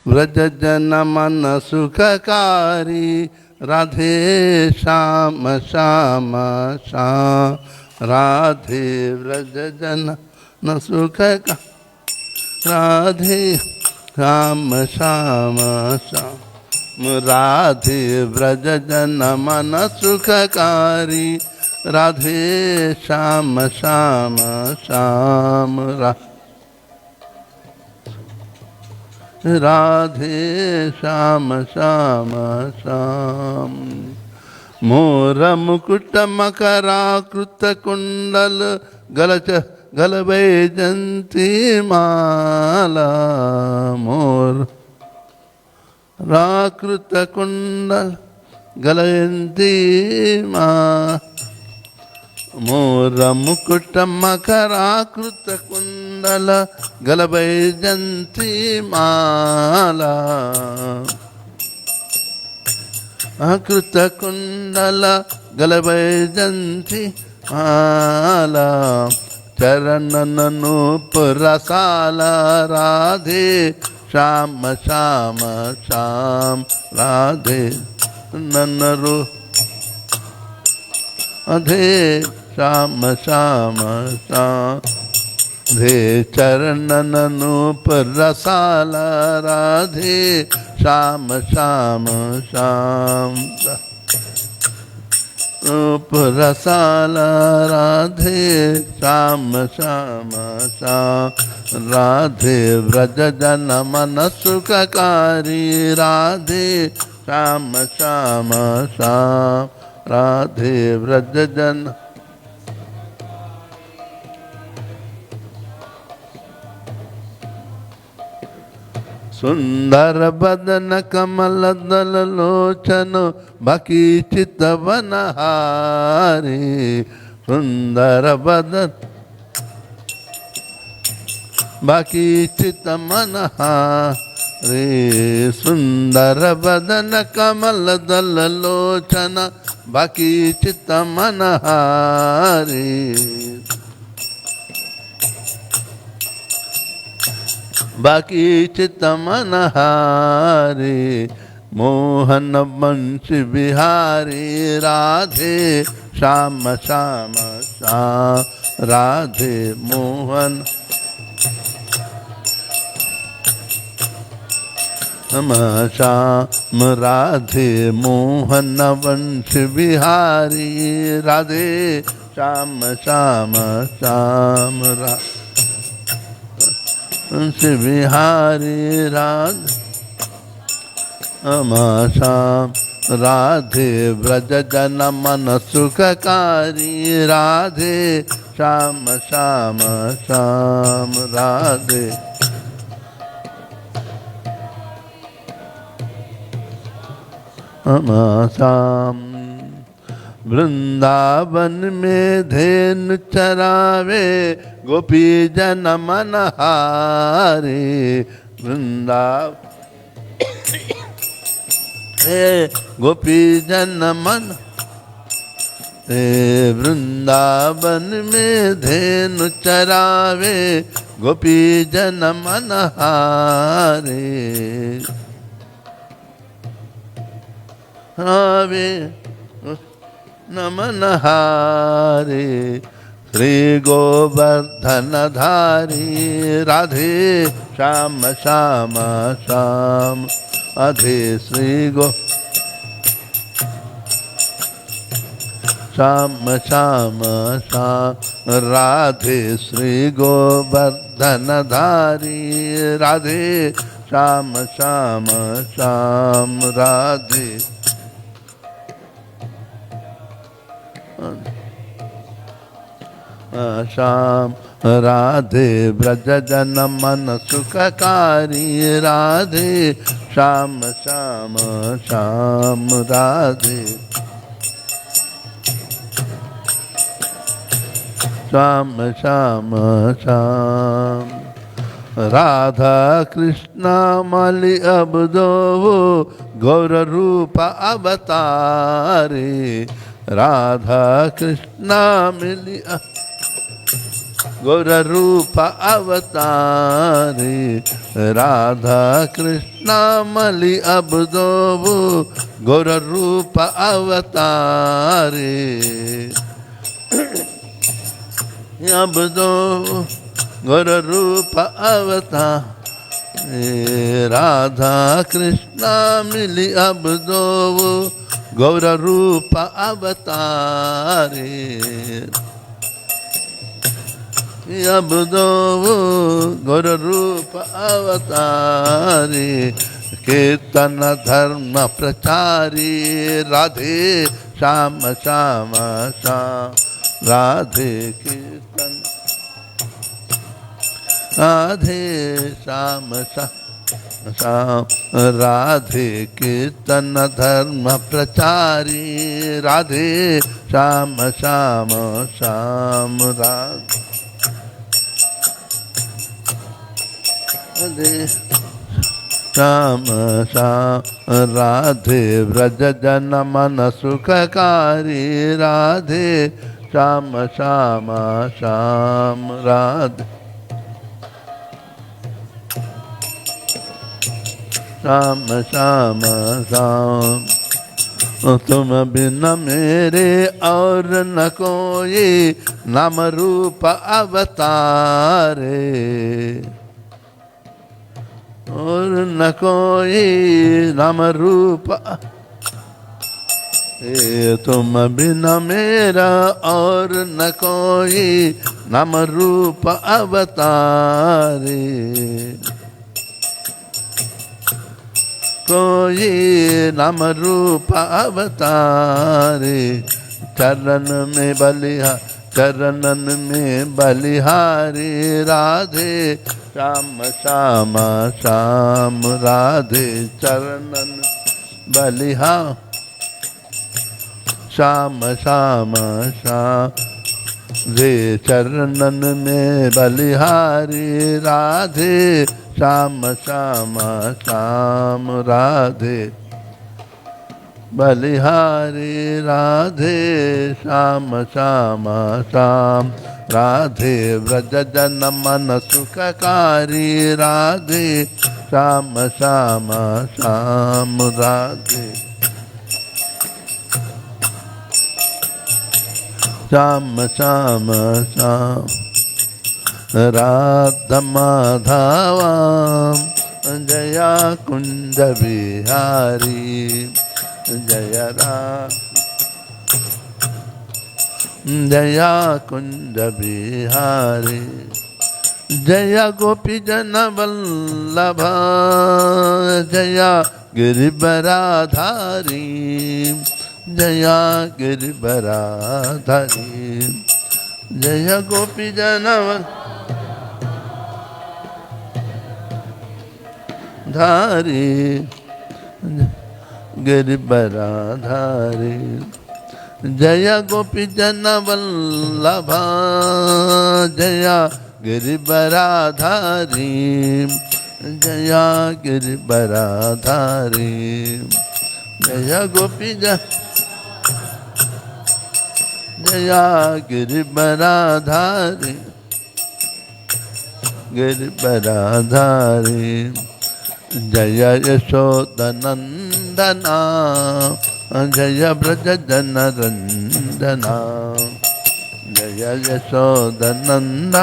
व्रज जन मन सुखकारी राधे श्याम श्याम श्याम राधे व्रज जन न सुख राधे श्याम श्याम श्याम राधे व्रज जन मन सुखकारी राधे श्याम श्याम श्याम राधे श्याम श्याम श्याम मोर मुकुट मकराकृत कुंडल गलच गलवैजंती माला मोर राकृत कुंडल गलयंती माला मोर मुकुट मकराकृत कुंडल गलवैजंती माला कृत कुंडल गलवैजंती माला चरणन नूपुरसाला राधे श्याम श्याम श्याम राधे ननरु अधे श्याम श्याम श्याम धे चरणन नूपुरसाला राधे श्याम श्याम श्याम नूपुरसाला राधे श्याम श्याम श्याम राधे व्रज जन मन सुखकारी राधे श्याम श्याम श्याम राधे व्रज जन सुंदर बदन कमल दल लोचन बाकी चितवन हारी सुंदर बदन बाकी चित मन हारी सुंदर बदन कमल दल लोचन बाकी चित मन हारी बाकी चित मन हारी मोहन वंश बिहारी राधे श्याम श्याम श्याम राधे मोहन श्याम राधे मोहन वंश बिहारी राधे श्याम श्याम श्याम वंश बिहारी राधे श्याम राधे व्रज जन मन सुखकारी राधे श्याम श्याम श्याम राधे श्याम वृंदावन में धेनु चरावे गोपी जन मन हारे वृंदावन गोपी जन मन वृंदावन में धेनु चरावे गोपी जन मन हारे हावे नमन हारे श्री गोवर्धन धारी राधे श्याम श्याम श्याम राधे श्री गो श्याम श्याम श्याम राधे श्री गोवर्धन धारी राधे श्याम श्याम श्याम राधे श्याम राधे व्रज जन मन सुखकारी राधे श्याम श्याम श्याम राधे श्याम श्याम श्याम राधा कृष्ण मलि अबदो गौर रूप अवतारे राधा कृष्ण मिली गौर रूप अवतारे राधा कृष्णा मलि अब दो गौर रूप अवतारे अब दो गौर रूप अवतार राधा कृष्णा मिली अब दो गौर रूप अवतारे अब दो गौर रूप अवतारे कीर्तन धर्म प्रचारी राधे श्याम श्याम श्याम राधे कीर्तन राधे श्याम श्याम राधे कीर्तन धर्म प्रचारी राधे श्याम श्याम श्याम राधे श्याम श्याम राधे व्रज जन मन सुखकारी राधे श्याम श्याम श्याम राधे श्याम श्याम श्याम तुम बिन मेरे और न कोई नाम रूप अवतारे और न कोई नाम रूप तुम बिन मेरा और न कोई नाम रूप अवतारे कोई नाम रूप अवतारे चरण में चरणन में बलिहारी राधे श्याम श्याम श्याम राधे चरणन बलिहार श्याम श्याम श्याम रे चरणन में बलिहारी राधे श्याम श्याम श्याम राधे बलिहारी राधे श्याम श्याम श्याम राधे व्रज जन मन सुखकारी राधे श्याम श्याम श्याम राधे श्याम श्याम श्याम राधा माधवा जया कुंज बिहारी जय जया कुंज बिहारी जय गोपी जन वल्लभ जया गिरिवराधारी जया गिरिवराधारी जय गोपी जन धारी गिरिवराधारी जय गोपी जन वल्लभ जया गिरिवराधारी जया गिरिवराधारी जय गोपी जया गिरिवराधारी गिरिवराधारी जय यशोदनंदना जय ब्रज जन रंजना जय यशोदनंदना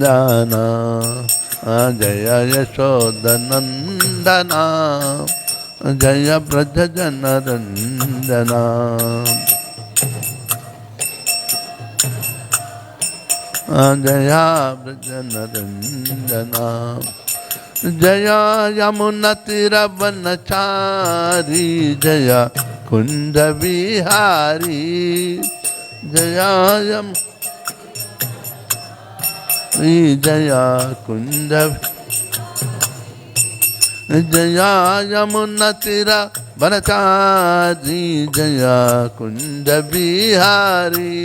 दाना जय यशोदनंदना जय ब्रज जन रंजना जया ब्रज रंजना जया यमुना तीरवनचारी जया कुंज विहारी जया जया कुंज जया यमुना तीरवनचारी जया कुंज विहारी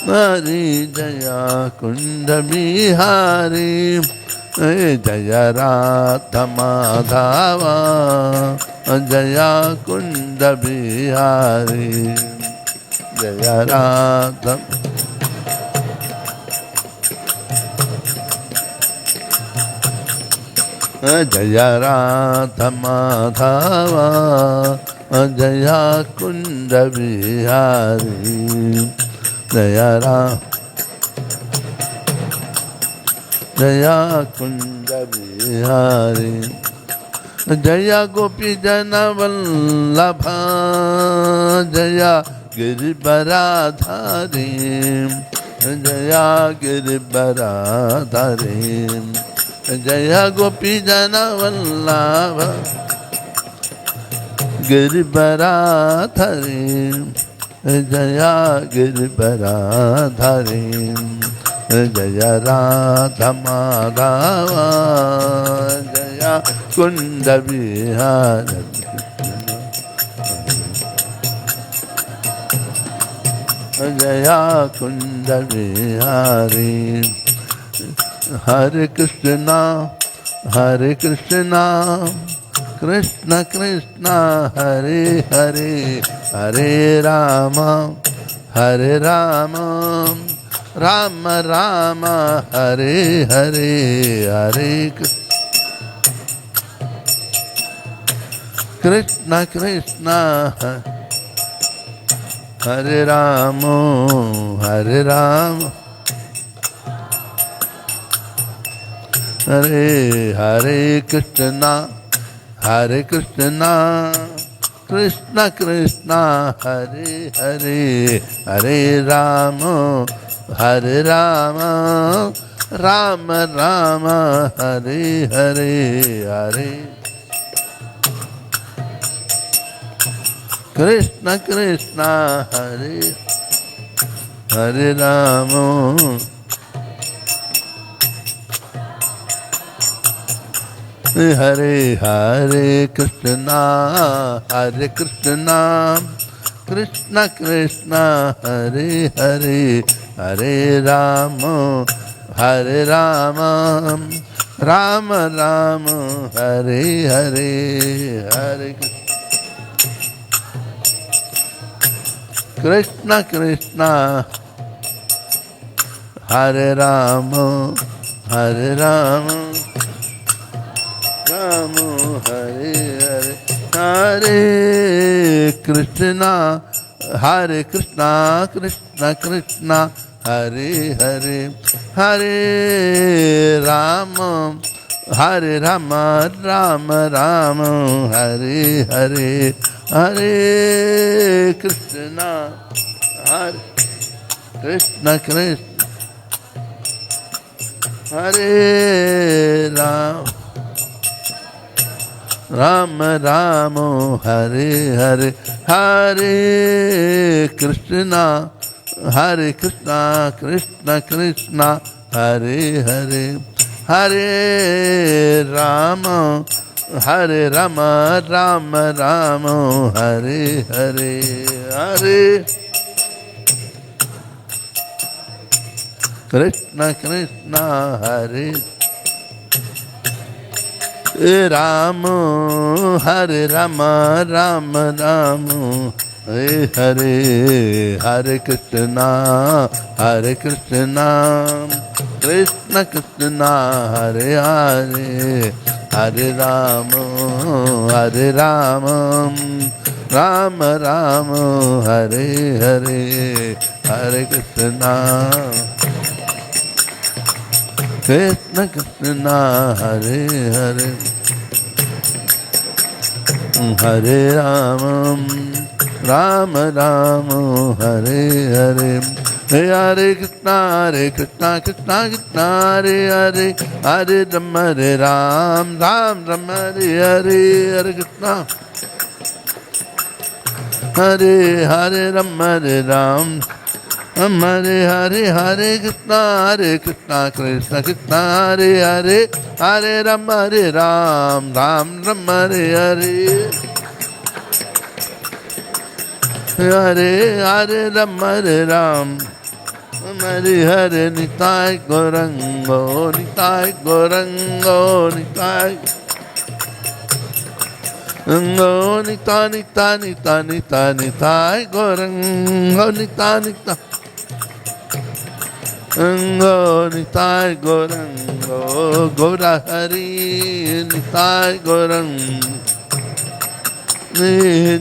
हरि जया कुंज बिहारी जय राधा माधवा जया कुंद बिहारी जय राधा जय राधा माधवा जया कुंद बिहारी जय जया कुंद बिहारी जया गोपी जन वल्लभा जया गिरिवराधारी जया गिरिवराधारी जया गोपी जन वल्लभ गिरिवराधारी जया गिरिवराधारी जय राधा माधवा जया कुंद बिहारी जया कुंद बिहारी हरे कृष्णा कृष्ण कृष्ण हरे हरे हरे राम राम राम हरे हरे हरे कृष्ण कृष्ण हरे राम हरे हरे कृष्ण कृष्ण कृष्ण हरे हरे हरे राम राम राम हरे हरे हरे कृष्ण कृष्ण हरे हरे राम हरे हरे कृष्ण कृष्ण कृष्ण हरे हरे हरे राम राम राम हरे हरे हरे कृष्ण कृष्ण हरे राम राम हरे हरे हरे कृष्ण कृष्ण कृष्ण हरे हरे हरे राम राम राम हरे हरे हरे कृष्ण कृष्ण हरे राम राम हरे हरे हरे कृष्ण कृष्ण कृष्ण हरे हरे हरे राम राम राम हरे हरे हरे कृष्ण कृष्ण हरे राम हरे राम राम हरे हरे कृष्ण कृष्ण कृष्ण हरे हरे हरे राम राम राम हरे हरे हरे कृष्ण कृष्ण कृष्ण हरे हरे हरे राम राम हरे हरे हरे कृष्ण कृष्ण कृष्ण हरे हरे हरे राम राम हरे हरे हरे कृष्ण हरे Ram Hare Hare Krishna Krishna Krishna Hare Hare Hare Ram Ram Hare Hare Hare Ram Hare Hare Nitai Gauranga Nitai Go nita nita nita nita nita Goranga nita nita Go nita Goranga Gora Hari nita Goranga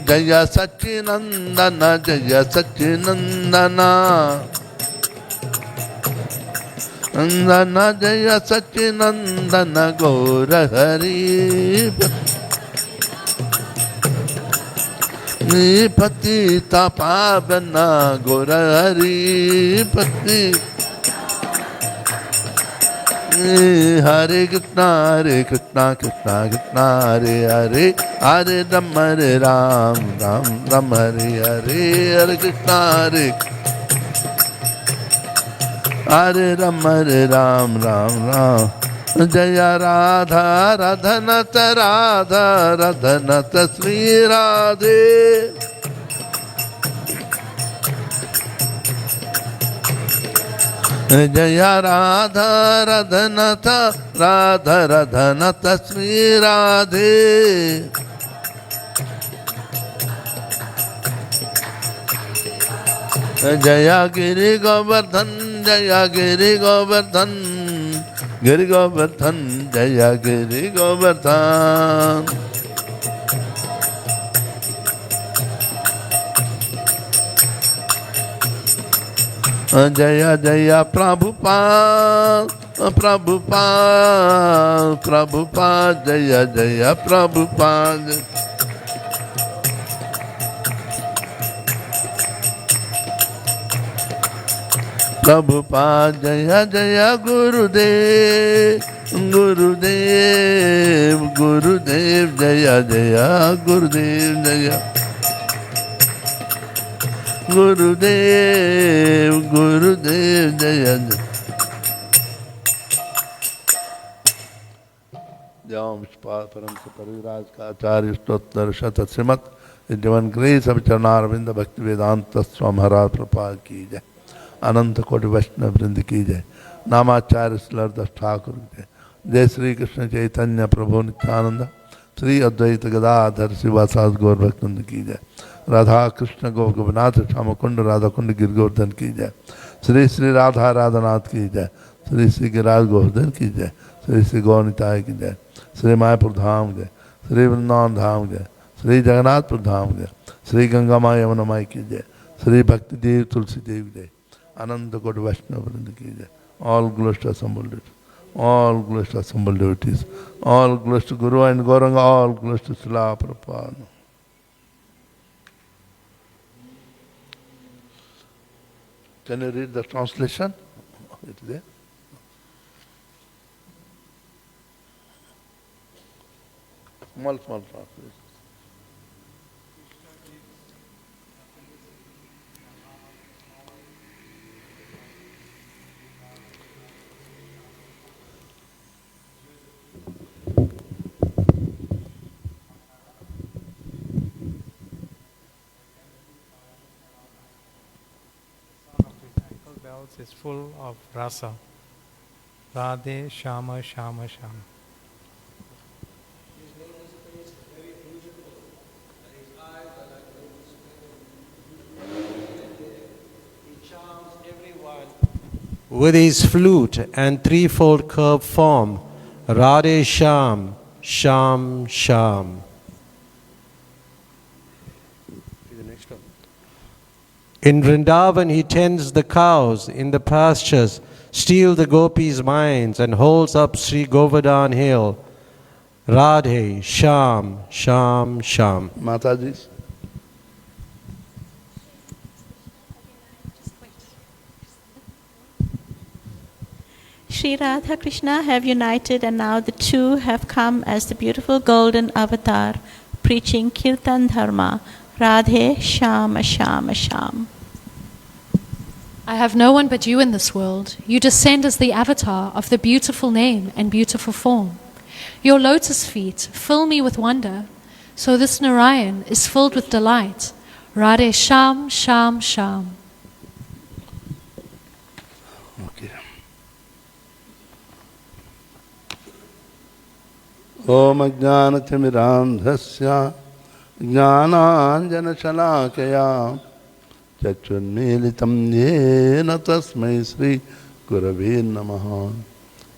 Jaya Sachinandana Jaya Sachinandana Nandana Jaya Sachinandana Gora Hari Patita Pavana Gora Hari Pati Hare Krishna Krishna Krishna Hare Hare Hare Rama Hare Ram Ram Ram Hare Hare Hare Krishna Hare Rama Hare Ram Ram Ram Jaya Radha Radhanata Radha Radhanata Sri Radhe Jaya Radha Radhanata Radha Radhanata Sri Radhe Jaya Giri Govardhan Jaya Giri Govardhan Giri Govardhan Jaya Giri Govardhan Jaya Jaya Prabhupada Prabhupada Prabhupada Jaya Jaya Prabhupada Prabhupada Jaya Jaya Gurudev Gurudev Gurudev Jaya Jaya Gurudev Jaya Gurudev Gurudev Jaya Jaya Jam Shpal Param Pariraj Ka Acharya Stottar Shata Srimat Divine Grace of Charnarvinda Bhakti Vedanta Swami Maharaj Prabhupada Ki Jai अनंत कोटि वैष्णव वृंद की जय नामाचार्य श्रीधरदास ठाकुर की जय जय श्री कृष्ण चैतन्य प्रभु नित्यानंद श्री अद्वैत गदाधर शिवासादि गौर भक्तवृंद की जय राधा कृष्ण गोविंद श्याम कुंड राधा कुंड गिरगोवर्धन की जय श्री श्री राधा राधानाथ की जय श्री श्री गिरिराज गोवर्धन की जय श्री श्री गौनिताय की जय श्री मायापुर धाम जय श्री वृंदावन धाम जय श्री जगन्नाथपुर धाम जय श्री गंगा माँ यमुना माई की जय श्री भक्ति देव तुलसी देव जय Ananda God Vaishnava Vrinda ki jai. All glories to assembled devotees. All glories to assembled devotees. All glories to Guru and Gauranga. All glories to Srila Prabhupada. Can you read the translation? It is there. Small translation. Is full of rasa. Radhe Shama Shama Shama. He charms everyone with his flute and threefold curved form. Radhe Sham, Sham, Sham. In Vrindavan he tends the cows in the pastures, steals the gopis' minds and holds up Sri Govardhan hill. Radhe, Sham, Sham, Sham. Mataji. Sri Radha Krishna have united, and now the two have come as the beautiful golden avatar, preaching Kirtan Dharma. Radhe, Sham, Sham, Sham. I have no one but you in this world. You descend as the avatar of the beautiful name and beautiful form. Your lotus feet fill me with wonder, so this Narayan is filled with delight. Radhe Sham, Sham, Sham. Okay. Om Ajnanatimirandhasya Jnananjanashalakaya Chachunmilitam Yena Tasmai Sri Gurave Namaha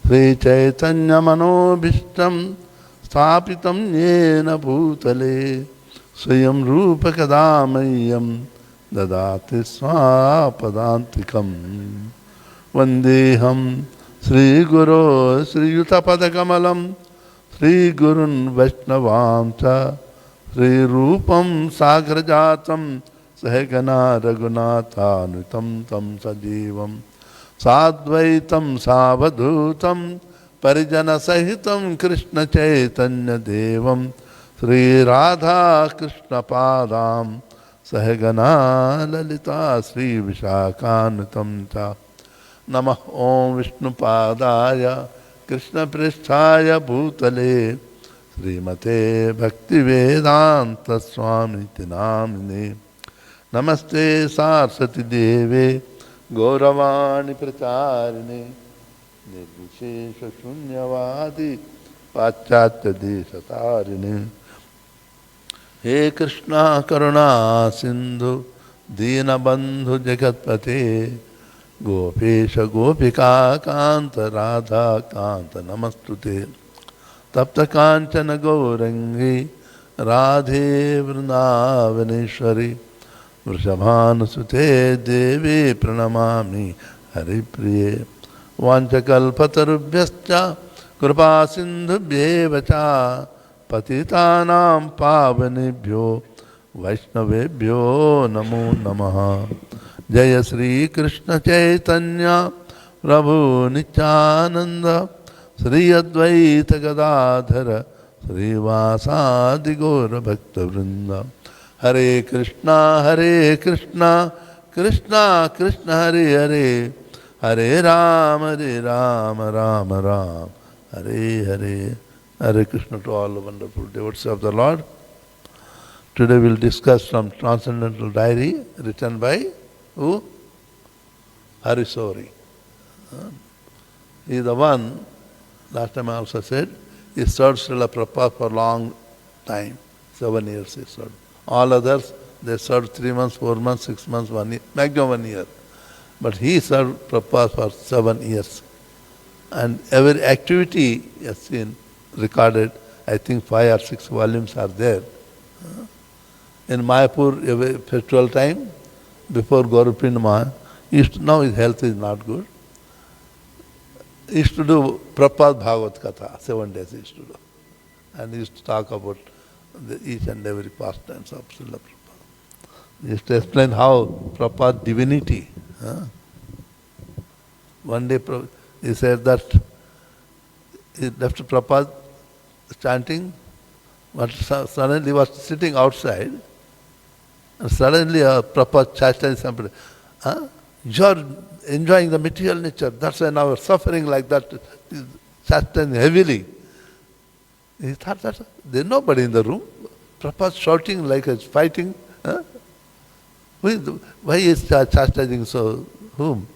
Sri Chaitanya Manobhishtam Sthapitam Yena Bhutale Swayam Rupa Kadamayam Dadati Swapadantikam Vandeham Sri Guru Sri Yutapadakamalam Sri Gurun Vaishnavamcha Sri Rupam Sagrajatam Sahagana Raghunathanutam Tam Sajivam Sadvaitam Savadhutam Parijana Sahitam Krishna Chaitanya Devam Sri Radha Krishna Padam Sahagana Lalita Sri Vishakanutam Cha Namah Om Vishnu Padaya Krishna Pristhaya Bhutale Srimate Bhakti Vedanta Swami Tinamine Namaste Saraswati Deve Gauravani Pracharine Nirvishesha Shunyavadi Pachatya Deshatarine He Krishna Karuna Sindhu Dina Bandhu Jagatpate Gopesha Gopika Kanta Radha Kanta Namastute Tapta Kanchana Gaurangi Radhe Vrindavaneshwari Vrishabhanusute Devi Pranamami Haripriye Vanchakalpatarubhyascha Kripa Sindhubhyevacha Patitanam Pavanebhyo Vaishnavebhyo Namo Namaha Jaya Sri Krishna Chaitanya Prabhu Nityananda Sri Advaita Gadadhara Sri Vasadi Gaura Bhakta Vrinda Hare Krishna Krishna Krishna Hare Hare Hare Rama Rama Rama Hare Hare Hare Krishna to all the wonderful devotees of the Lord. Today we will discuss from Transcendental Diary written by who? Harisori. He is the one, last time I also said, he served Srila Prabhupada for a long time. 7 years he served. All others, they served 3 months, 4 months, 6 months, 1 year, maximum 1 year. But he served Prabhupada for 7 years. And every activity he has seen recorded, I think 5 or 6 volumes are there. In Mayapur, every festival time, before Gaura Purnima, now his health is not good. He used to do Prabhupada Bhagavad Katha, 7 days he used to do. And he used to talk about each and every pastimes of Srila Prabhupada. He used to explain how Prabhupada divinity. One day he said that he left Prabhupada chanting, but suddenly he was sitting outside, and suddenly Prabhupada chastised somebody. You are enjoying the material nature, that's why now you are suffering like that, chastising heavily. He thought that there is nobody in the room. Prabhupada shouting like he's fighting. Why is chastising so whom?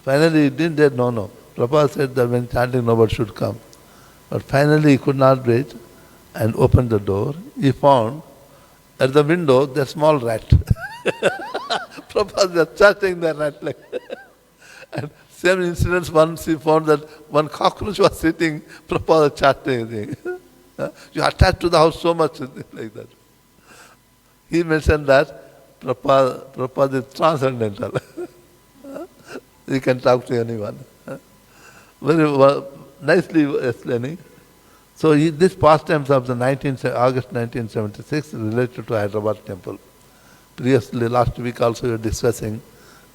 Finally he didn't dare, no. Prabhupada said that when chanting nobody should come. But finally he could not wait and opened the door. He found at the window the small rat. Prabhupada was chanting the rat like and same incidents once he found that one cockroach was sitting, Prabhupada chanting. You attached to the house so much like that. He mentioned that Prabhupada is transcendental. He can talk to anyone. Very nicely explaining. So this pastimes of the August 1976 related to Hyderabad temple. Previously, last week also we were discussing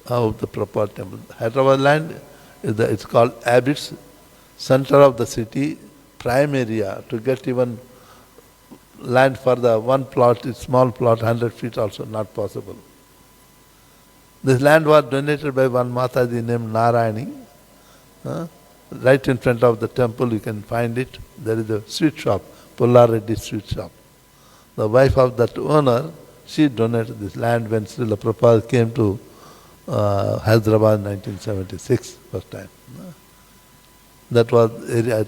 how the Prabhupada temple. Hyderabad land, it's called Abbott's, center of the city, prime area. To get even land for the one plot, it's small plot, 100 feet also not possible. This land was donated by one Mataji named Narayani. Right in front of the temple you can find it. There is a sweet shop, Pulla Reddy sweet shop. The wife of that owner, she donated this land when Srila Prabhupada came to Hyderabad in 1976, first time. That was area.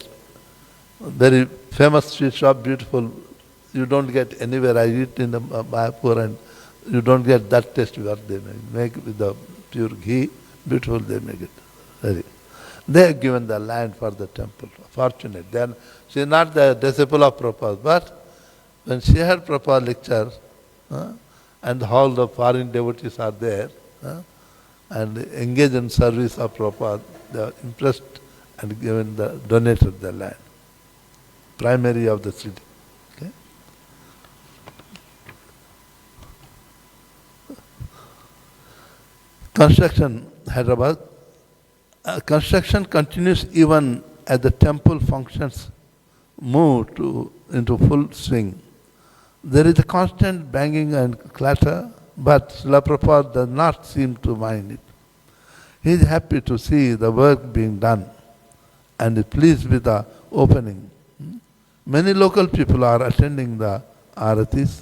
very famous sweet shop, beautiful. You don't get anywhere. I eat in the Mayapur and you don't get that taste what they make with the pure ghee. Beautiful they make it. Very. They have given the land for the temple. Fortunate. Then she is not the disciple of Prabhupada, but when she heard Prabhupada lecture, and all the foreign devotees are there, and engaged in service of Prabhupada, they are impressed and donated the land. Primary of the city. Okay? Construction, Hyderabad. Construction continues even as the temple functions move into full swing. There is a constant banging and clatter, but Srila Prabhupada does not seem to mind it. He is happy to see the work being done and is pleased with the opening. Many local people are attending the aratis.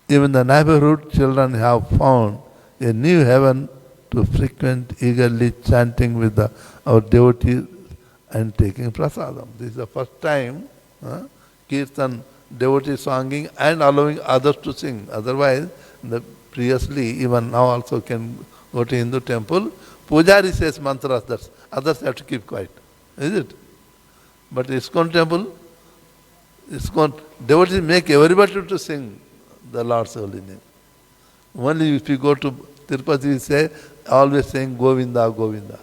Even the neighborhood children have found a new heaven to frequent, eagerly chanting with our devotees and taking prasadam. This is the first time kirtan, devotee singing and allowing others to sing. Otherwise, previously, even now also can go to Hindu temple, Pujari says mantras, that others have to keep quiet. Is it? But ISKCON temple, devotees make everybody to sing the Lord's holy name. Only if you go to Tirupati, you say, always saying Govinda, Govinda.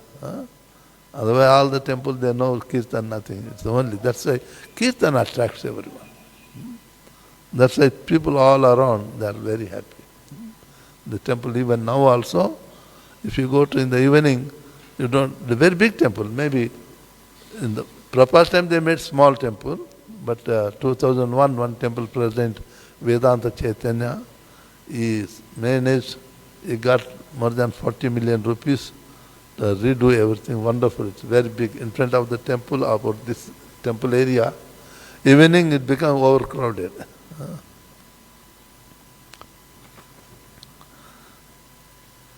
Otherwise, all the temples, they know kirtan, nothing. It's only, that's why kirtan attracts everyone. That's why people all around, they are very happy. The temple even now also, if you go to in the evening, you don't, the very big temple, maybe in the proper time they made small temple, but 2001, one temple president, Vedanta Chaitanya, is managed, he got more than 40 million rupees to redo everything, wonderful. It's very big. In front of the temple, about this temple area, evening it becomes overcrowded.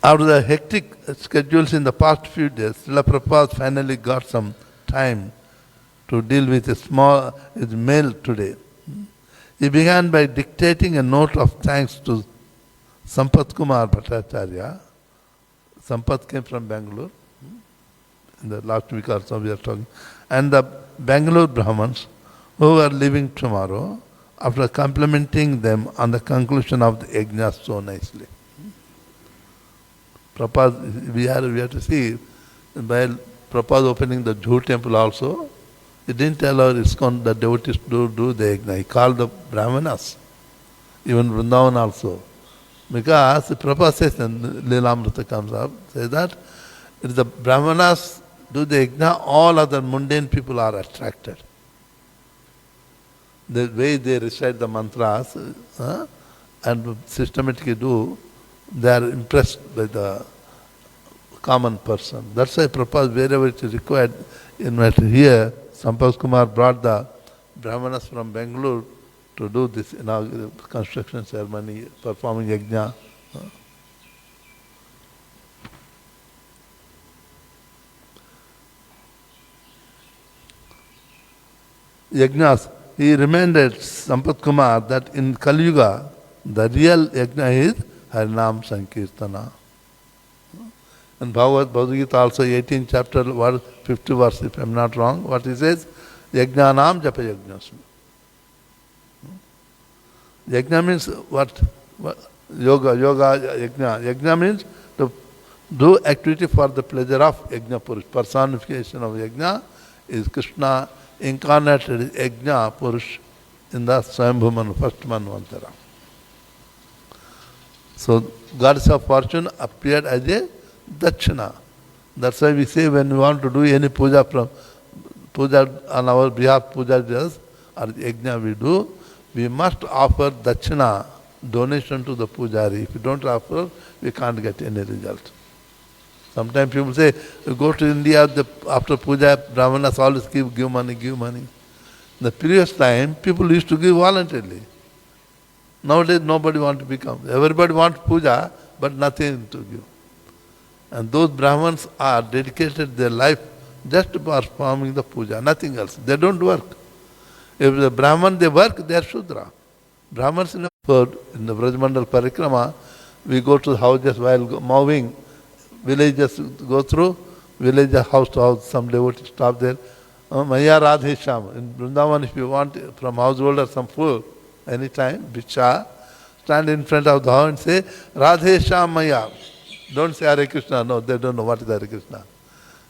After the hectic schedules in the past few days, Srila Prabhupada finally got some time to deal with his mail today. He began by dictating a note of thanks to Sampath Kumar Bhattacharya. Sampath came from Bangalore. In the last week or so we are talking. And the Bangalore Brahmins who are leaving tomorrow, after complimenting them on the conclusion of the yajna so nicely. Prabhupada, we have to see, while Prabhupada opening the Jhu temple also, he didn't allow ISKCON, the devotees to do the yajna. He called the Brahmanas, even Vrindavan also. Because Prabhupada says, and Leelamrita comes up, says that if the Brahmanas do the yajna, all other mundane people are attracted. The way they recite the mantras and systematically do, they are impressed by the common person. That's why Prabhupada, wherever it is required, here, Sampath Kumar brought the Brahmanas from Bangalore to do this inaugural construction ceremony, performing yajna. Yajnas. He reminded Sampath Kumar that in Kali Yuga, the real yajna is Harinam Sankirtana. And Bhagavad Gita also, 18th chapter, 50 verse, if I am not wrong, what he says? Yajnanam japa yajnasmi. Yajna means what? Yoga, yajna. Yajna means to do activity for the pleasure of yajna purush. Personification of yajna is Krishna incarnated yajna purush in the Swayambhu first Manvantara. So goddess of fortune appeared as a dakshina. That's why we say when we want to do any puja on our behalf, puja does, or yajna we do, we must offer dakshina, donation to the pujari. If you don't offer, we can't get any result. Sometimes people say, you go to India, after puja, Brahmanas always give money, give money. In the previous time, people used to give voluntarily. Nowadays, nobody wants to become. Everybody wants puja, but nothing to give. And those Brahmins are dedicated their life just to performing the puja, nothing else. They don't work. If the Brahman, they work, they are Shudra. Brahmans in the Brajmandal Parikrama, we go to houses while moving, villages go through, villages house to house, some devotees stop there. Maya Radhe Sham. In Vrindavan, if you want from householder some food, anytime, bicha, stand in front of the house and say, Radhe Sham Maya. Don't say Hare Krishna, no, they don't know what is Hare Krishna.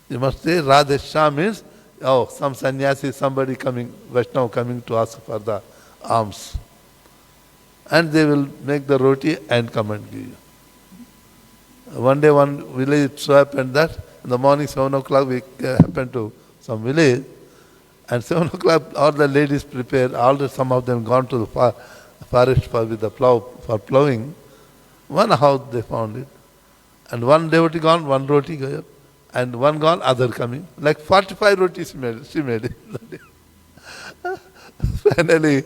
You must say Radhe Sham means, oh, some sannyasi, somebody coming, Vaishnava coming to ask for the alms. And they will make the roti and come and give you. One day, one village, so happened that in the morning, 7 o'clock, we happened to some village, and 7 o'clock, all the ladies prepared, some of them gone to the forest with the plow, for plowing. One house they found it. And one devotee gone, one roti gone, and one gone, other coming. Like 45 rotis she made it. Finally,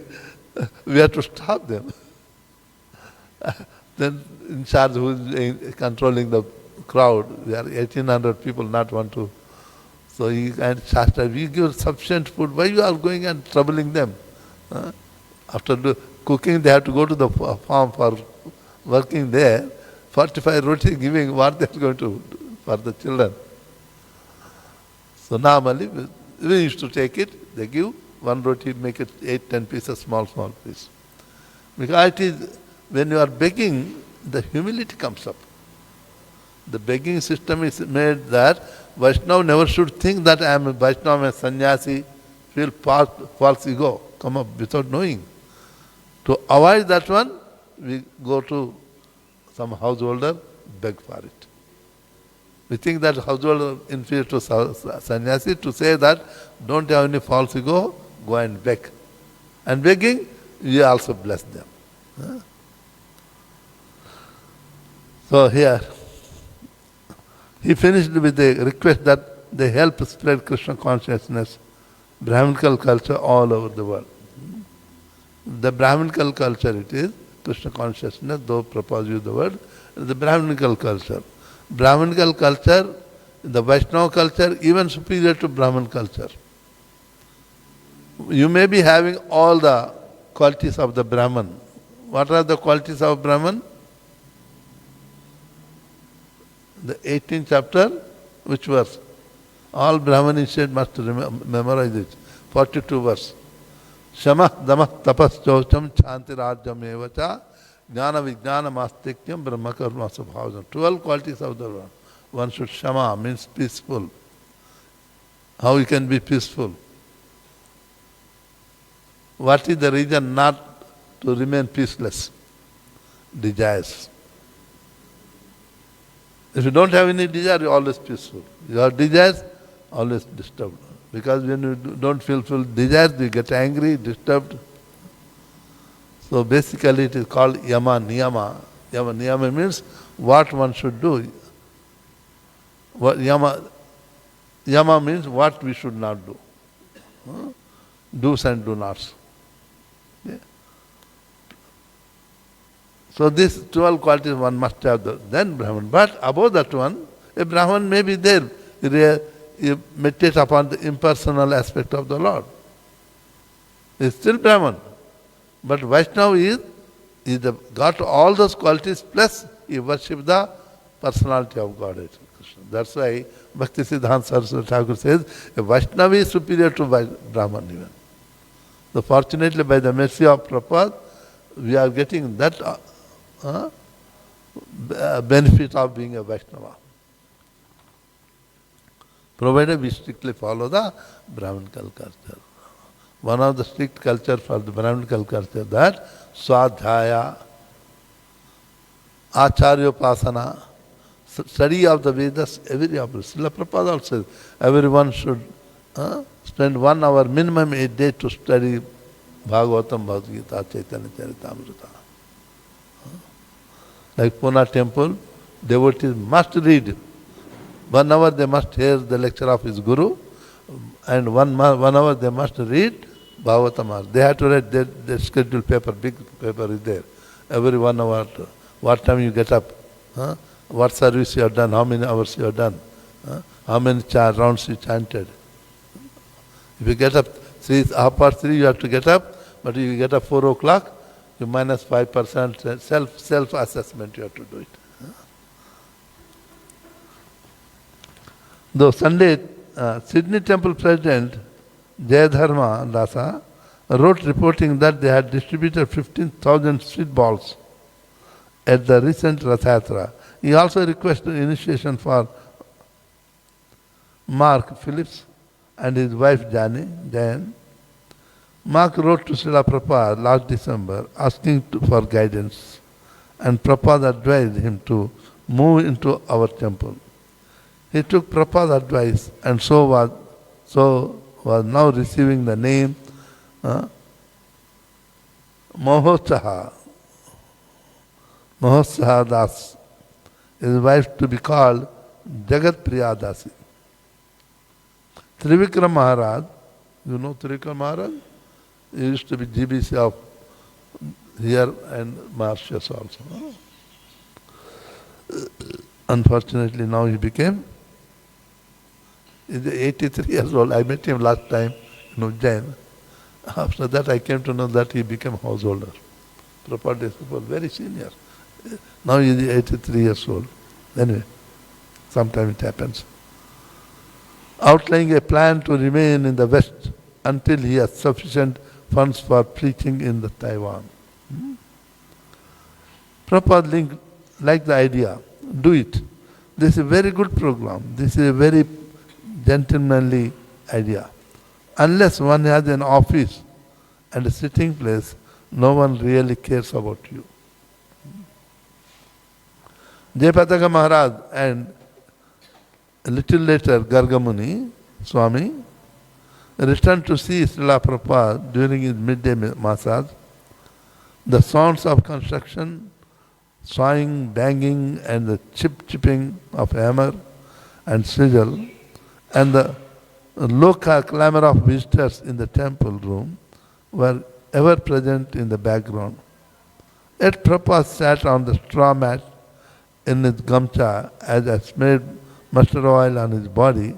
we had to stop them. Then in charge who is controlling the crowd, we are 1800 people, not one to. So he and Shastra, we give sufficient food. Why you are going and troubling them? After cooking, they have to go to the farm for working there. 45 roti giving, what they are going to do for the children. So normally, we used to take it, they give one roti, make it 8-10 pieces, small piece. Because it is, when you are begging, the humility comes up. The begging system is made that Vaishnava never should think that I am a Vaishnava, I am a sannyasi, feel false ego, come up without knowing. To avoid that one, we go to some householder, beg for it. We think that householder inferior to sannyasi, to say that don't have any false ego, go and beg. And begging, you also bless them. So here, he finished with a request that they help spread Krishna consciousness, Brahminical culture all over the world. The Brahminical culture it is, Krishna consciousness, though Prabhupada used the word, the Brahminical culture. Brahminical culture, the Vaishnava culture, even superior to Brahmin culture. You may be having all the qualities of the Brahman. What are the qualities of Brahman? The 18th chapter, which verse? All Brahman instead must memorize it. 42 verse. Shama damah tapas chocham chanti rajyam evacha jnana vijnana mastikyam brahma karma subhavajam. 12 qualities of the Lord. One should shama, means peaceful. How you can be peaceful? What is the reason not to remain peaceless? Desires. If you don't have any desire, you are always peaceful. You have desires, always disturbed. Because when you don't fulfill desires, you get angry, disturbed. So basically it is called yama niyama. Yama niyama means what one should do. What yama means what we should not do. Do's and do nots. Yeah. So these 12 qualities one must have, then Brahman. But above that one, a Brahman may be there. You meditate upon the impersonal aspect of the Lord. He is still Brahman. But Vaishnava is got all those qualities, plus he worships the personality of Godhead. That's why Bhakti Siddhanta Saraswati Thakur says, a Vaishnava is superior to Brahman even. So fortunately, by the mercy of Prabhupada, we are getting that benefit of being a Vaishnava. Provided we strictly follow the Brahminical culture. One of the strict culture for the Brahminical culture that Swadhyaya, Acharyopasana, study of the Vedas, every hour. Srila Prabhupada also says, everyone should spend 1 hour minimum a day to study Bhagavatam, Bhagavad Gita, Chaitanya Charitamrita. Like Pune temple, devotees must read. 1 hour they must hear the lecture of his guru, and 1 hour they must read Bhagavatam. They have to read their scheduled paper, big paper is there. Every 1 hour, what time you get up, what service you have done, how many hours you have done, how many rounds you chanted. If you get up 3, 3:30 you have to get up, but you get up 4 o'clock, you minus 5% self-assessment you have to do it. Though Sunday, Sydney Temple President Jayadharma Dasa wrote reporting that they had distributed 15,000 sweet balls at the recent Rath Yatra. He also requested initiation for Mark Phillips and his wife Jan. Mark wrote to Srila Prabhupada last December asking for guidance, and Prabhupada advised him to move into our temple. He took Prabhupada's advice and so was now receiving the name Mahotsaha Das. His wife to be called Jagat Priya Dasi. Trivikram Maharaj, you know Trivikram Maharaj? He used to be GBC of here and Mauritius also. Unfortunately now he became, he's 83 years old. I met him last time in Ujjain. After that I came to know that he became householder. Prabhupada was very senior. Now he is 83 years old. Anyway, sometimes it happens. Outlining a plan to remain in the West until he has sufficient funds for preaching in the Taiwan. Prabhupada liked the idea. Do it. This is a very good program. This is a very gentlemanly idea. Unless one has an office and a sitting place, no one really cares about you. Jayapataka Maharaj and a little later Gargamuni Swami returned to see Srila Prabhupada during his midday massage. The sounds of construction, sawing, banging, and the chipping of hammer and sizzle, and the low clamor of visitors in the temple room were ever present in the background. Yet Prabhupada sat on the straw mat in his gamcha as I smeared mustard oil on his body,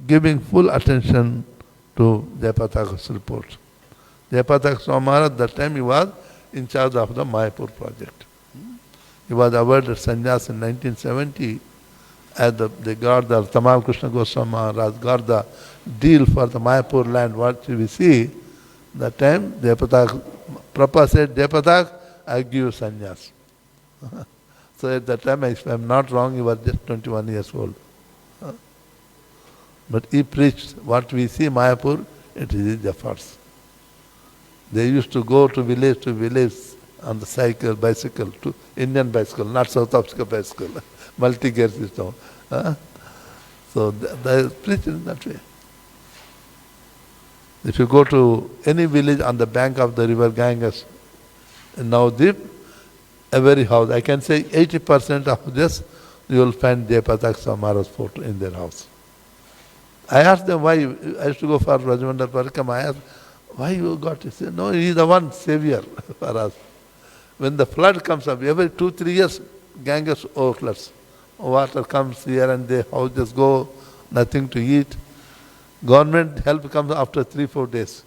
giving full attention to Jayapataka's report. Jayapataka Swami Maharaj, that time he was in charge of the Mayapur project. He was awarded sannyas in 1970 as they got the Tamal Krishna Goswami Maharaj got the deal for the Mayapur land, what we see. That time Prabhupada said, Jayapataka, I give you sannyas. So at that time, if I am not wrong, he was just 21 years old. But he preached what we see Mayapur, it is his efforts. They used to go to village on the cycle, bicycle, to Indian bicycle, not South Africa bicycle, multi-gear system. So they preach in that way. If you go to any village on the bank of the river Ganges in Navadvip, every house, I can say 80% of this, you will find Jayapataka Swami Maharaj's photo in their house. I asked them why, I used to go for Rajamandal Parikama, I asked, why you got it? He said, no, he is the one savior for us. When the flood comes up, every 2-3 years, Ganges overfloods. Water comes here and the houses go, nothing to eat. Government help comes after 3-4 days.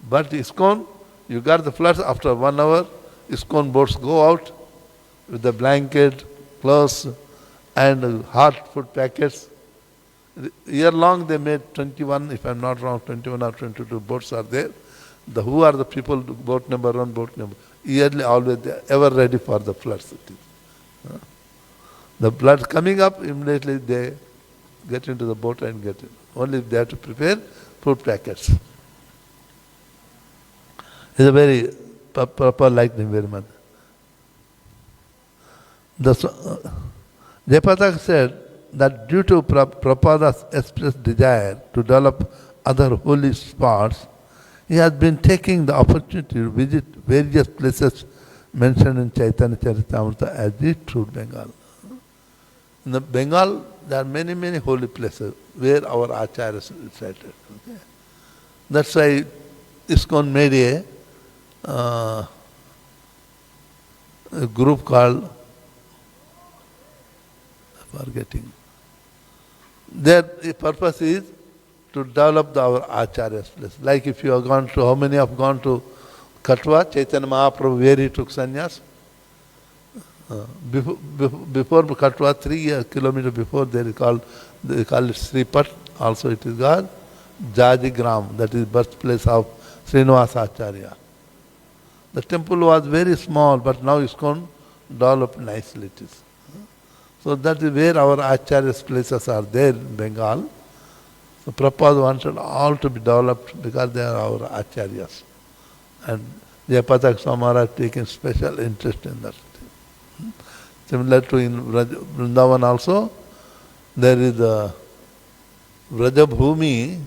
But ISKCON, you got the floods after 1 hour, ISKCON boats go out with the blanket, clothes, and hot food packets. Year long they made 21, if I'm not wrong, 21 or 22 boats are there. Who are the people, boat number 1, boat number, yearly always they are ever ready for the floods. The flood coming up, immediately they get into the boat and get in. Only they have to prepare food packets. It's a very, Prabhupada liked him very much. Jayapataka said that due to Prabhupada's expressed desire to develop other holy spots, he has been taking the opportunity to visit various places mentioned in Chaitanya Charitamrita as the true Bengal. In the Bengal, there are many, many holy places where our acharyas recited. Okay? That's why ISKCON made a group called, forgetting. Their purpose is to develop our Acharya's place. Like if you have gone to, how many have gone to Katwa, Chaitanya Mahaprabhu, where he took sannyas? Before Katwa, 3 kilometers before, they call it Sripat, also it is called Jajigram, that is birthplace of Srinivasa Acharya. The temple was very small, but now it's gone developed nicely. It is. So that is where our Acharya's places are there in Bengal. So Prabhupada wanted all to be developed because they are our Acharyas. And Jayapatak Swami has taken special interest in that. Similar to in Vrindavan also, there is the Vrajabhumi,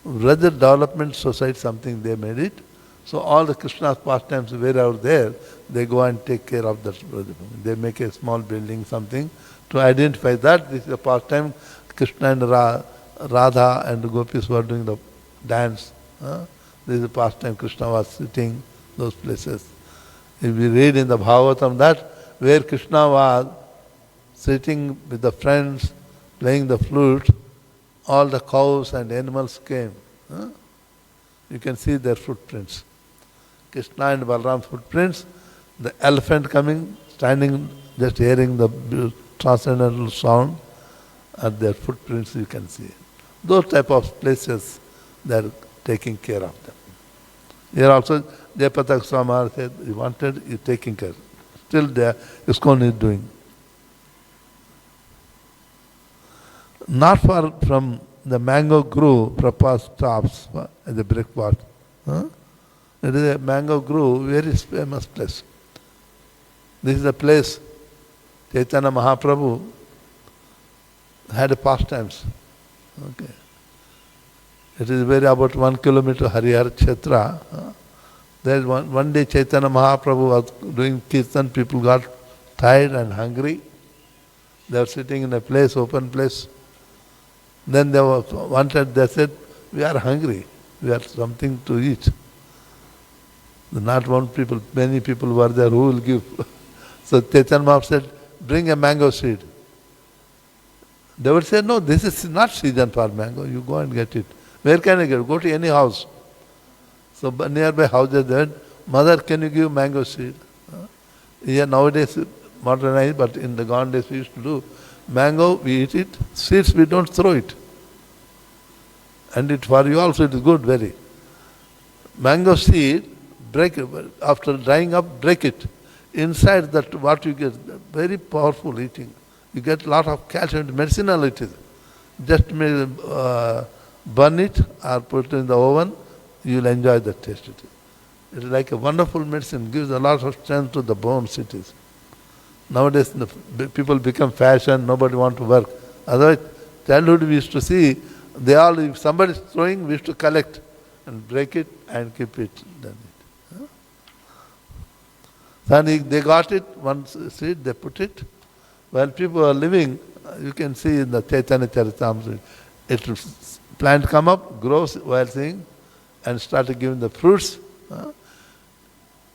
Vraja Development Society, something they made it. So all the Krishna's pastimes wherever there, they go and take care of that Vrajabhumi. They make a small building, something, to identify that this is a pastime. Krishna and Radha and the gopis were doing the dance. This is a pastime. Krishna was sitting, those places. If we read in the Bhagavatam that where Krishna was sitting with the friends, playing the flute, all the cows and animals came. You can see their footprints. Krishna and Balaram's footprints, the elephant coming, standing, just hearing the transcendental sound, and their footprints you can see. Those type of places, they are taking care of them. Here also, Jayapatak Swami said, he wanted, he taking care. Still there, ISKCON is doing. Not far from the mango grove, Prabhupada stops at the breakfast. It is a mango grove, very famous place. This is the place Chaitanya Mahaprabhu had a pastimes. Okay. It is very about 1 kilometer Harihar Kshetra. There is one day Chaitanya Mahaprabhu was doing kirtan, people got tired and hungry. They were sitting in a place, open place. Then they said, we are hungry, we have something to eat. Not one people, many people were there who will give. So Chaitanya Mahaprabhu said, bring a mango seed. They would say, no, this is not season for mango, you go and get it. Where can I get it? Go to any house. So nearby houses they said, mother, can you give mango seed? Yeah, nowadays modernized, but in the gone days we used to do. Mango, we eat it, seeds we don't throw it. And it for you also it is good, very. Mango seed, break it, after drying up, break it. Inside that what you get, very powerful eating. You get a lot of calcium, medicinal it is. Just burn it or put it in the oven, you will enjoy the taste. It is like a wonderful medicine, gives a lot of strength to the bones it is. Nowadays people become fashion, nobody want to work. Otherwise, childhood we used to see, they all, if somebody is throwing, we used to collect and break it and keep it. Then they got it, one seed, they put it. While people are living, you can see in the Chaitanya Charitamrita, it will plant come up, grows while seeing, and started giving the fruits.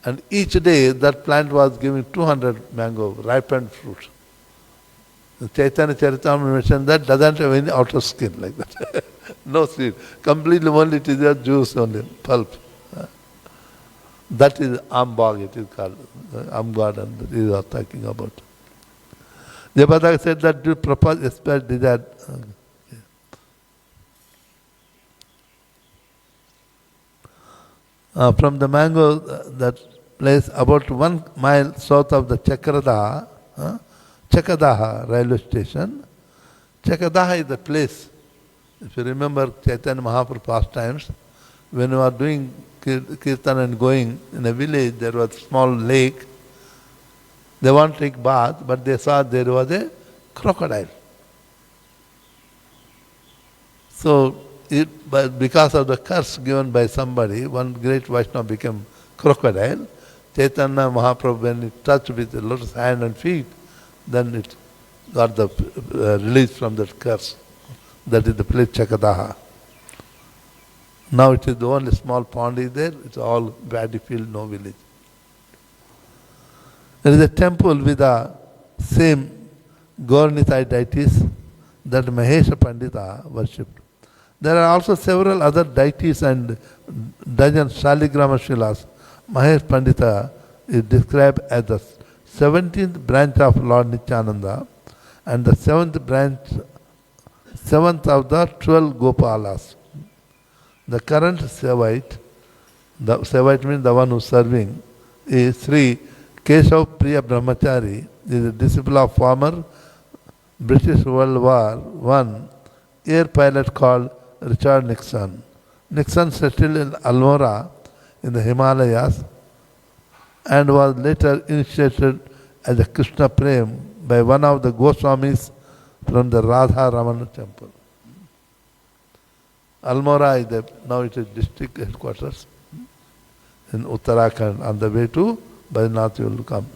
And each day that plant was giving 200 mango, ripened fruit. The Chaitanya Charitamrita mentioned that doesn't have any outer skin like that. No seed. Completely only it is just juice only, pulp. That is Ambag, it is called. Am garden, that is what talking about. Jayapatak said that you propose express desire. From the mango, that place about 1 mile south of the Chakadaha railway station. Chakadaha is the place, if you remember Chaitanya Mahaprabhu pastimes, when we were doing kirtan and going in a village, there was a small lake. They want to take bath, but they saw there was a crocodile. So, but because of the curse given by somebody, one great Vaishnava became crocodile. Chaitanya Mahaprabhu, when it touched with the lotus hand and feet, then it got the release from that curse. That is the place Chakadaha. Now it is the only small pond is there, it's all paddy field, no village. There is a temple with the same Gaurnithai deities, that Mahesha Pandita worshipped. There are also several other deities and dozen Shaligrama Shilas. Mahesh Pandita is described as the 17th branch of Lord Nityananda and the 7th of the 12 Gopalas. The current Sevite means the one who is serving, is Sri Keshav Priya Brahmachari, is a disciple of former British World War I air pilot called Richard Nixon. Nixon settled in Almora in the Himalayas and was later initiated as a Krishna Prem by one of the Goswamis from the Radha Ramana temple. Almora is now it is district headquarters in Uttarakhand. On the way to Badrinath you will come.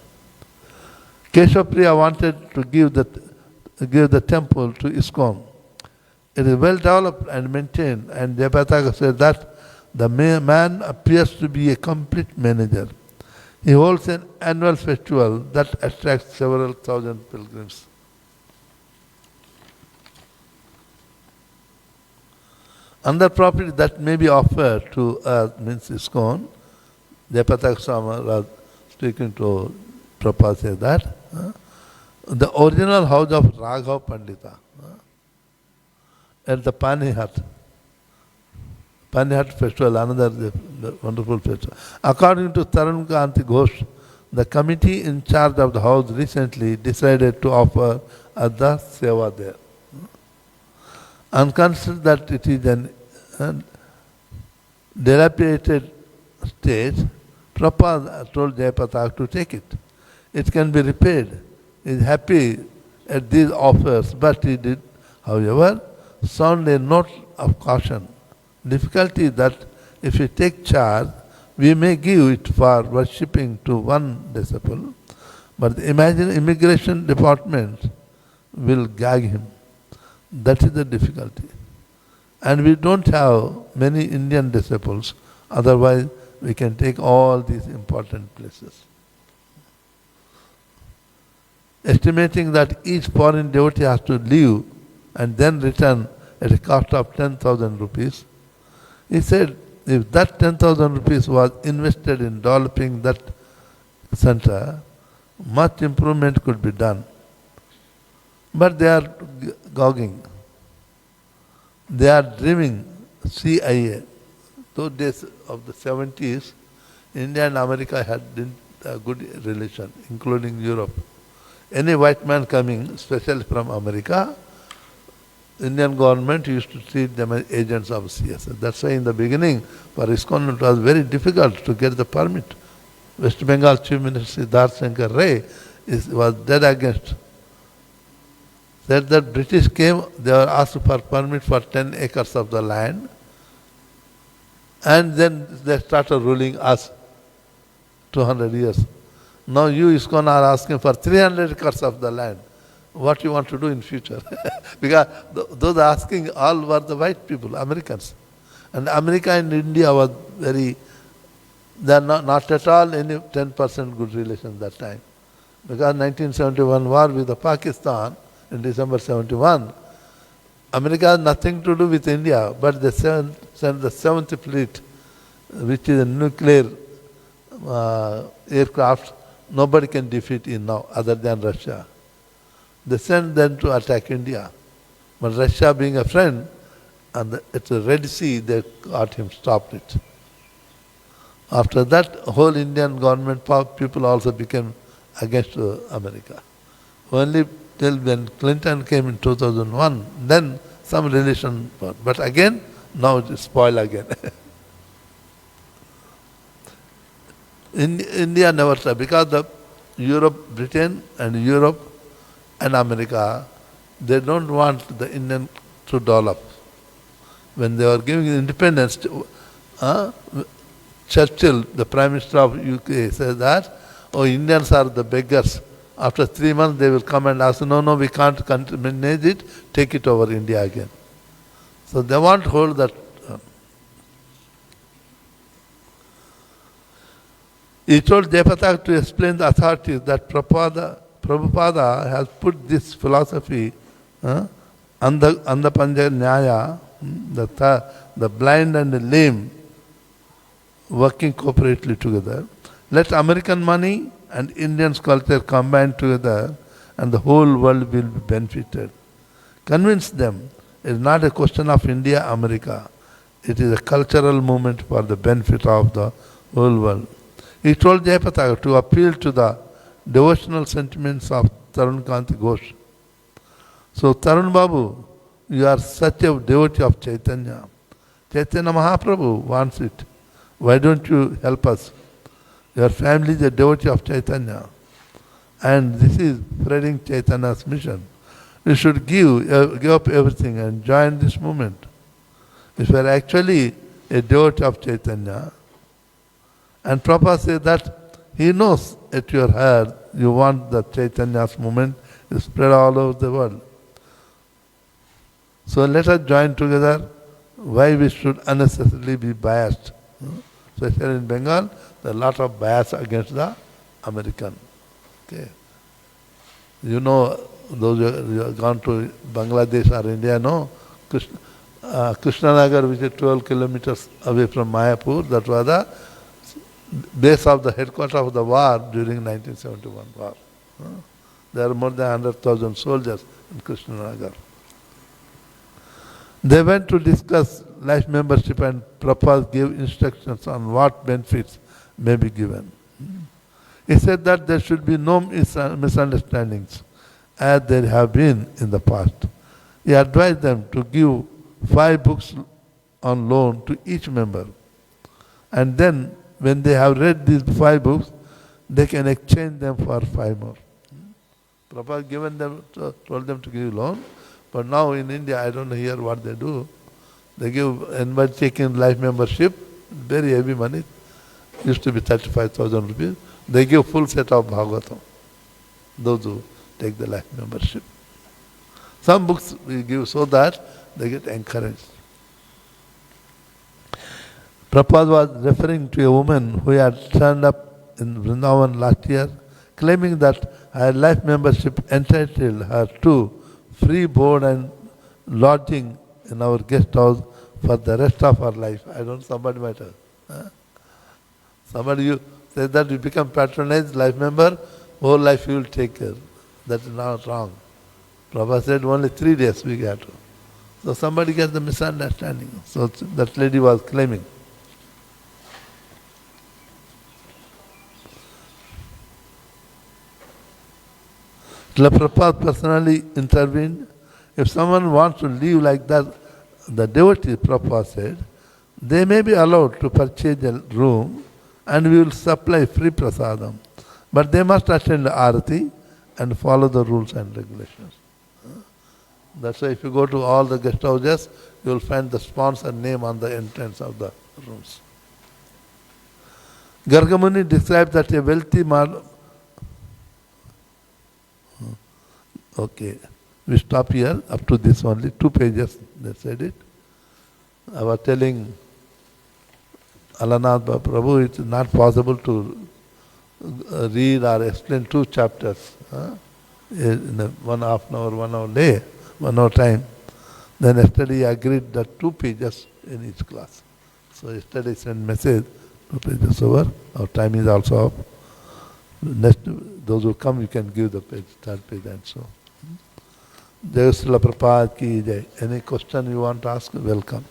Keshapriya wanted to give the temple to ISKCON. It is well developed and maintained, and Jayapataka said that the man appears to be a complete manager. He holds an annual festival that attracts several thousand pilgrims. Another property that may be offered to earth means ISKCON. Jayapataka Swami was speaking to Prabhupada said that the original house of Raghav Pandita at the Pani Hut festival, another wonderful festival. According to Tarun Kanti Ghosh, the committee in charge of the house recently decided to offer Adha Seva there. And consider that it is an dilapidated state, Prabhupada told Jayapataka to take it. It can be repaired. He is happy at these offers, but he did, however, sound a note of caution. Difficulty is that if we take charge, we may give it for worshipping to one disciple, but the immigration department will gag him. That is the difficulty. And we don't have many Indian disciples, otherwise we can take all these important places. Estimating that each foreign devotee has to leave and then return at a cost of 10,000 rupees, he said if that 10,000 rupees was invested in developing that center, much improvement could be done. But they are gogging. They are dreaming CIA. Those days of the 70s, India and America had a good relation, including Europe. Any white man coming, especially from America, Indian government used to treat them as agents of CSS. That's why in the beginning, for ISKCON it was very difficult to get the permit. West Bengal Chief Minister Siddharth Shankar Ray was dead against. Said that British came, they were asked for permit for 10 acres of the land, and then they started ruling us 200 years. Now you ISKCON are asking for 300 acres of the land. What you want to do in future? Because those asking all were the white people, Americans. And America and India was very, they are not at all any 10% good relations that time. Because 1971 war with the Pakistan in December 71, America has nothing to do with India, but they sent the 7th fleet, which is a nuclear aircraft. Nobody can defeat it now other than Russia. They sent them to attack India. But Russia being a friend, and at the Red Sea, they got him, stopped it. After that, whole Indian government people also became against America. Only till when Clinton came in 2001, then some relation, but again, now it is spoiled again. India never tried, because the Britain and Europe and America, they don't want the Indian to develop. When they were giving independence, Churchill, the Prime Minister of UK, says that, oh, Indians are the beggars. After 3 months, they will come and ask, no, we can't manage it, take it over India again. So they want to hold that. He told Jayapataka to explain the authorities that Prabhupada has put this philosophy Anda Panja Nyaya, the blind and the lame working cooperatively together. Let American money and Indian culture combine together and the whole world will be benefited. Convince them it's not a question of India, America. It is a cultural movement for the benefit of the whole world. He told Jayapataka to appeal to the devotional sentiments of Tarun Kanti Ghosh. So Tarun Babu, you are such a devotee of Chaitanya. Chaitanya Mahaprabhu wants it. Why don't you help us? Your family is a devotee of Chaitanya. And this is spreading Chaitanya's mission. You should give up everything and join this movement. If you are actually a devotee of Chaitanya, and Prabhupada says that he knows at your heart you want the Chaitanya's movement to spread all over the world. So let us join together. Why we should unnecessarily be biased? Especially in Bengal, there are a lot of bias against the American. Okay. You know, those who have gone to Bangladesh or India know, Krishnanagar, which is 12 kilometers away from Mayapur, that was the base of the headquarters of the war during 1971 war. There are more than 100,000 soldiers in Krishnanagar. They went to discuss life membership and Prabhupada gave instructions on what benefits may be given. He said that there should be no misunderstandings as there have been in the past. He advised them to give 5 books on loan to each member. And then when they have read these 5 books, they can exchange them for 5 more. Prabhupada told them to give loan, but now in India, I don't hear what they do. They give, and by taking life membership, very heavy money, used to be 35,000 rupees. They give full set of Bhagavatam, those who take the life membership. Some books we give so that they get encouraged. Prabhupada was referring to a woman who had turned up in Vrindavan last year, claiming that her life membership entitled her to free board and lodging in our guest house for the rest of her life. I don't know, somebody might have. Somebody you say that you become patronized life member, whole life you will take care. That is not wrong. Prabhupada said only 3 days we get to. So somebody gets the misunderstanding. So that lady was claiming. Prabhupada personally intervened. If someone wants to live like that, the devotee, Prabhupada said, they may be allowed to purchase a room and we will supply free prasadam. But they must attend the arati and follow the rules and regulations. That's why if you go to all the guest houses, you will find the sponsor name on the entrance of the rooms. Gargamuni described that a wealthy man. Okay, we stop here, up to this only, 2 pages, they said it. I was telling Alanath Prabhu, it is not possible to read or explain 2 chapters in a 1/2 hour, 1 hour day, 1 hour time. Then yesterday he agreed that 2 pages in each class. So yesterday he sent message, 2 pages over, our time is also up. Next, those who come, you can give the page, 3rd page and so. Jai Srila Prabhupada ki jai. Any question you want to ask, welcome.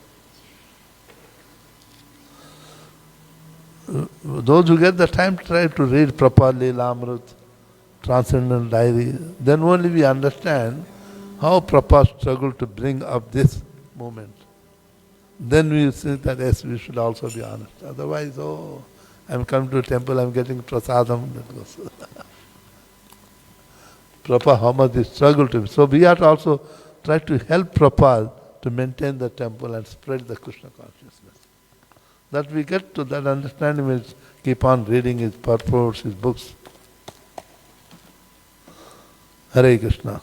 Those who get the time, try to read Prabhupada Leela Amrut, Transcendental Diaries. Then only we understand how Prabhupada struggled to bring up this movement. Then we see that yes, we should also be honest. Otherwise, I'm coming to a temple, I'm getting prasadam. That goes. Prabhupada, how much he struggled to. So we have to also try to help Prabhupada to maintain the temple and spread the Krishna consciousness. That we get to that understanding, we keep on reading his purports, his books. Hare Krishna.